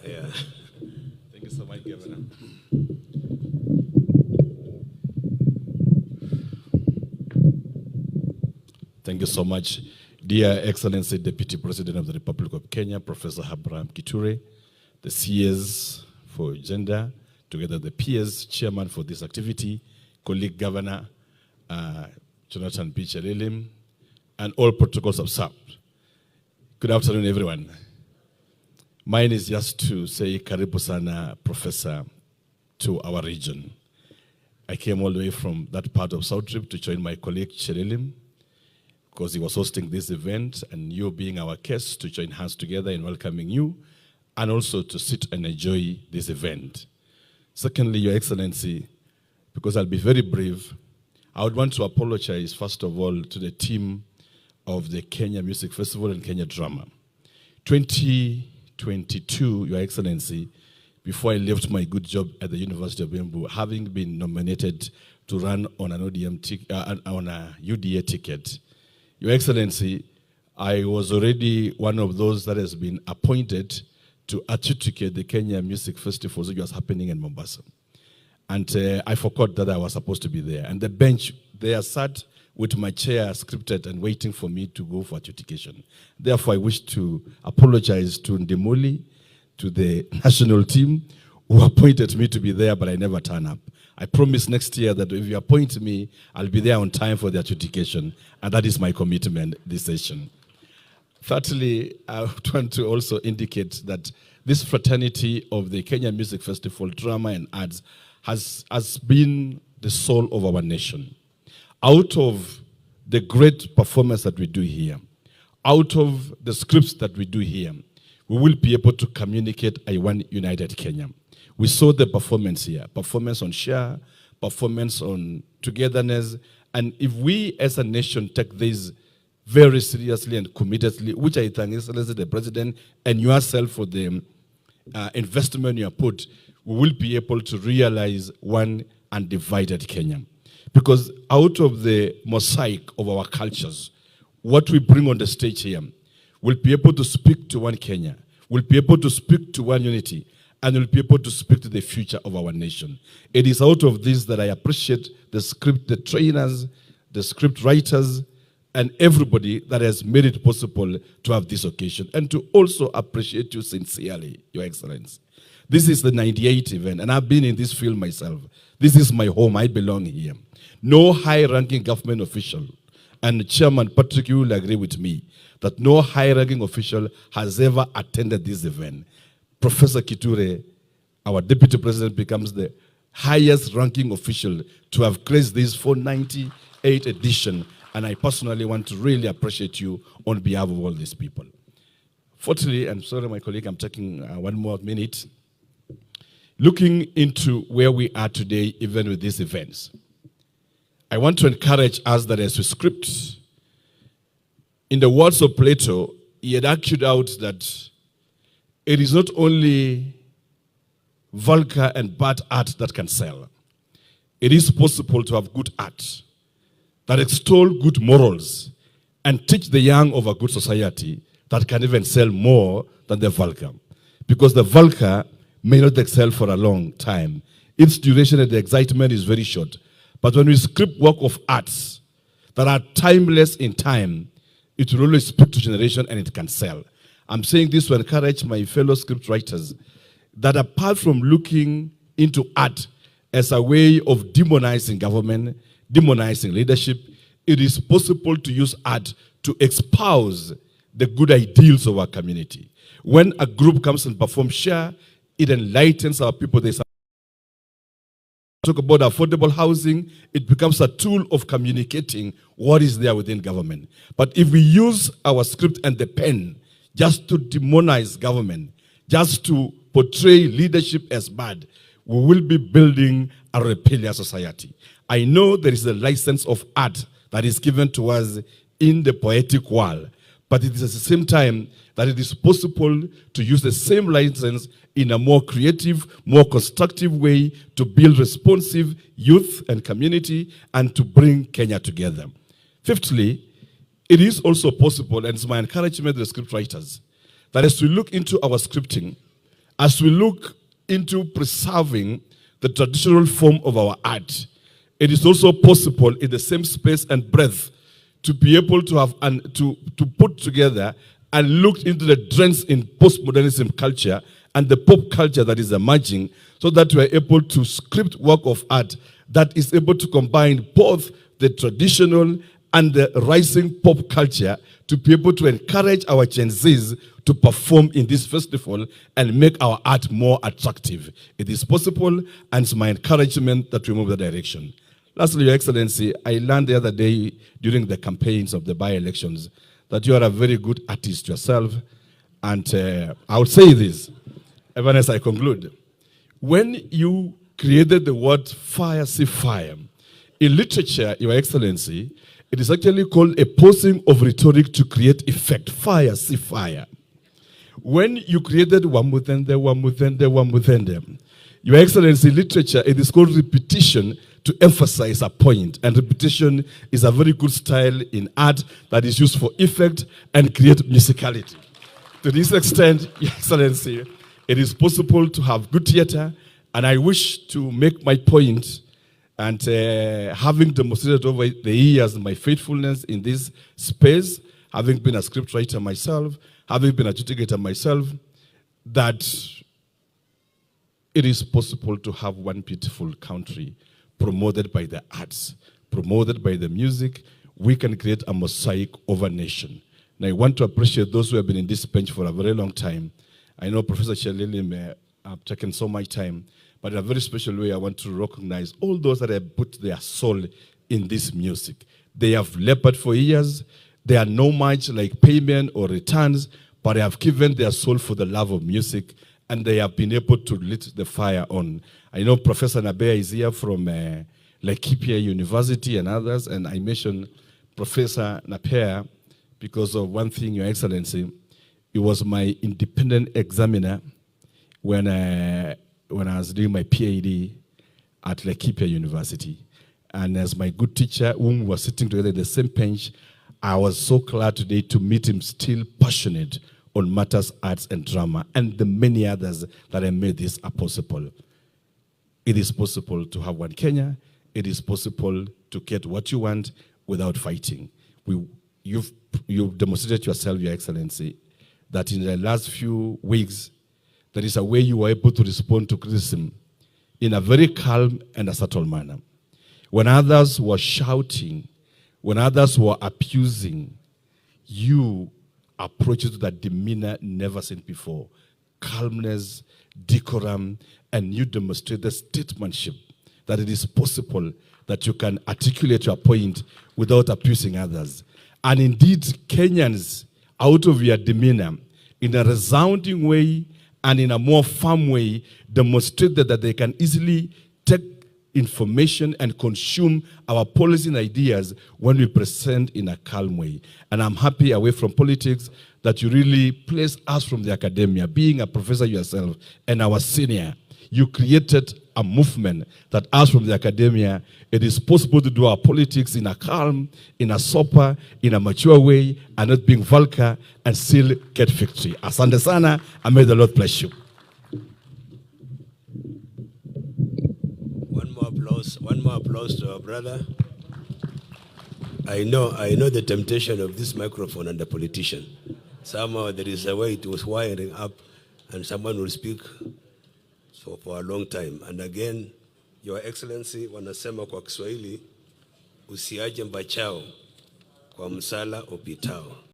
Yeah. Thank you so much, Governor. Thank you so much, dear Excellency Deputy President of the Republic of Kenya, Professor Abraham Kithure, the CS for Gender, together the PS Chairman for this activity, colleague Governor Jonathan B. Chelilim, and all protocols observed. Good afternoon, everyone. Mine is just to say karibu sana, Professor, to our region. I came all the way from that part of South Trip to join my colleague Chelilim, because he was hosting this event, and you being our guest, to join hands together in welcoming you, and also to sit and enjoy this event. Secondly, Your Excellency, because I'll be very brief, I would want to apologize, first of all, to the team of the Kenya Music Festival and Kenya Drama. 2022, Your Excellency, before I left my good job at the University of Embu, having been nominated to run on an on a UDA ticket, Your Excellency, I was already one of those that has been appointed to adjudicate the Kenya Music Festival which was happening in Mombasa. And I forgot that I was supposed to be there. And the bench there sat with my chair scripted and waiting for me to go for adjudication. Therefore, I wish to apologize to Ndimuli, to the national team, who appointed me to be there, but I never turn up. I promise next year that if you appoint me, I'll be there on time for the adjudication, and that is my commitment this session. Thirdly, I want to also indicate that this fraternity of the Kenya Music Festival, Drama and Arts, has been the soul of our nation. Out of the great performance that we do here, out of the scripts that we do here, we will be able to communicate a one united Kenya. We saw the performance here, performance on share, performance on togetherness, and if we as a nation take this very seriously and committedly, which I thank Excellency the President and yourself for the investment you have put, we will be able to realize one undivided Kenya. Because out of the mosaic of our cultures, what we bring on the stage here, we'll be able to speak to one Kenya, we'll be able to speak to one unity, and we'll be able to speak to the future of our nation. It is out of this that I appreciate the script, the trainers, the script writers, and everybody that has made it possible to have this occasion, and to also appreciate you sincerely, Your Excellency. This is the 98th event, and I've been in this field myself. This is my home, I belong here. No high-ranking government official, and Chairman Patrick, you will agree with me, that no high-ranking official has ever attended this event. Professor Kithure, our Deputy President, becomes the highest-ranking official to have graced this 498th edition, and I personally want to really appreciate you on behalf of all these people. Fourthly, and sorry, my colleague, I'm taking one more minute. Looking into where we are today, even with these events, I want to encourage us that as we script, in the words of Plato, he had argued out that it is not only vulgar and bad art that can sell. It is possible to have good art that extol good morals and teach the young of a good society that can even sell more than the vulgar. Because the vulgar may not excel for a long time. Its duration and the excitement is very short. But when we script work of arts that are timeless in time, it will always speak to generation and it can sell. I'm saying this to encourage my fellow script writers that apart from looking into art as a way of demonizing government, demonizing leadership, it is possible to use art to espouse the good ideals of our community. When a group comes and performs share, it enlightens our people. They talk about affordable housing, it becomes a tool of communicating what is there within government. But if we use our script and the pen just to demonize government, just to portray leadership as bad, we will be building a rebellious society. I know there is a license of art that is given to us in the poetic world, but it is at the same time that it is possible to use the same license in a more creative, more constructive way to build responsive youth and community and to bring Kenya together. Fifthly, it is also possible, and it's my encouragement to the script writers, that as we look into our scripting, as we look into preserving the traditional form of our art, it is also possible in the same space and breadth to be able to have and to put together and look into the trends in postmodernism culture and the pop culture that is emerging, so that we are able to script work of art that is able to combine both the traditional and the rising pop culture to be able to encourage our Gen Zs to perform in this festival and make our art more attractive. It is possible, and it's my encouragement that we move that direction. Lastly, Your Excellency, I learned the other day during the campaigns of the by-elections that you are a very good artist yourself, and I would say this, even as I conclude. When you created the word fire, see fire, in literature, Your Excellency, it is actually called a posing of rhetoric to create effect. Fire, see fire. When you created wamutende, Your Excellency, in literature, it is called repetition to emphasize a point. And repetition is a very good style in art that is used for effect and create musicality. To this extent, Your Excellency, it is possible to have good theater, and I wish to make my point. And having demonstrated over the years my faithfulness in this space, having been a scriptwriter myself, having been a litigator myself, that it is possible to have one beautiful country promoted by the arts, promoted by the music. We can create a mosaic of a nation. And I want to appreciate those who have been in this bench for a very long time. I know Professor Shelili may have taken so much time, but in a very special way, I want to recognize all those that have put their soul in this music. They have labored for years. They are no much like payment or returns, but they have given their soul for the love of music, and they have been able to lit the fire on. I know Professor Nabea is here from Laikipia University and others, and I mentioned Professor Napea because of one thing, Your Excellency. He was my independent examiner when I was doing my PhD at Laikipia University. And as my good teacher, whom we were sitting together at the same bench, I was so glad today to meet him still passionate on matters, arts, and drama, and the many others that have made this possible. It is possible to have one Kenya. It is possible to get what you want without fighting. You've demonstrated yourself, Your Excellency, that in the last few weeks, there is a way you were able to respond to criticism in a very calm and a subtle manner. When others were shouting, when others were abusing, you approached with that demeanor never seen before. Calmness, decorum, and you demonstrated statesmanship, that it is possible that you can articulate your point without abusing others. And indeed, Kenyans, out of your demeanor, in a resounding way and in a more firm way, demonstrated that they can easily take information and consume our policy and ideas when we present in a calm way. And I'm happy, away from politics, that you really place us from the academia, being a professor yourself and our senior. You created a movement that us from the academia, it is possible to do our politics in a calm, in a sober, in a mature way, and not being vulgar, and still get victory. Asante sana, and may the Lord bless you. One more applause to our brother. I know the temptation of this microphone and the politician. Somehow there is a way it was wiring up, and someone will speak for a long time. And again, Your Excellency, wanasema kwa Kiswahili, usiaje mbachao kwa msala upitao.